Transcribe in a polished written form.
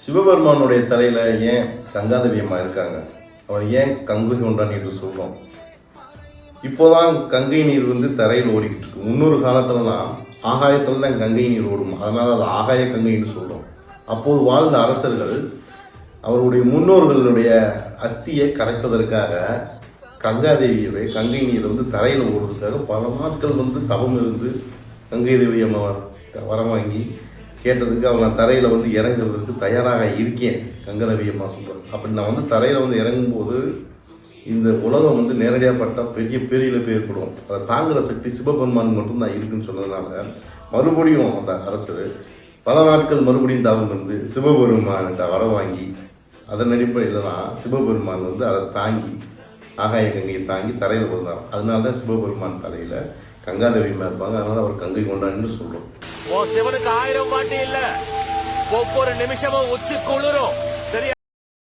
சிவபெருமானுடைய தலையில ஏன் கங்காதேவி அம்மா இருக்காங்க? அவர் ஏன் கங்கை கொண்டான் என்று சொல்றோம்? இப்போதான் கங்கை நீர் தரையில் ஓடிக்கிட்டு இருக்கு. முன்னொரு காலத்துலலாம் ஆகாயத்துல தான் கங்கை நீர் ஓடும். அதனால அது ஆகாய கங்கைன்னு சொல்றோம். அப்போது வாழ்ந்த அரசர்கள் அவருடைய முன்னோர்களுடைய அஸ்தியை கரைப்பதற்காக கங்காதேவியுடைய கங்கை நீர் தரையில் ஓடுறதுக்காக பல நாட்கள் தவம் இருந்து கங்கை தேவி அம்மா வரம் வாங்கி கேட்டதுக்கு அவங்க தரையில் இறங்குறதுக்கு தயாராக இருக்கேன் கங்காதேவி அம்மா சொல்கிறாங்க. அப்படி நான் தரையில் இறங்கும்போது இந்த உலகம் நேரடியாக பட்டால் பெரிய பேரிழப்பு ஏற்படும். அதை தாங்குகிற சக்தி சிவபெருமான் மட்டும்தான் இருக்குன்னு சொன்னதுனால மறுபடியும் அந்த அரசர் பல நாட்கள் மறுபடியும் தவம் இருந்து சிவபெருமான்கிட்ட வர வாங்கி அதன் அடிப்படையில் தான் சிவபெருமான் அதை தாங்கி ஆகாய கங்கையை தாங்கி தரையில் வந்தார். அதனால தான் சிவபெருமான் தலையில் கங்காதேவியமாக இருப்பாங்க. அதனால அவர் கங்கை கொண்டான்னு சொல்கிறோம். சிவனுக்கு 1000 பாட்டு இல்ல, ஒவ்வொரு நிமிஷமும் உச்சி குளிரும்.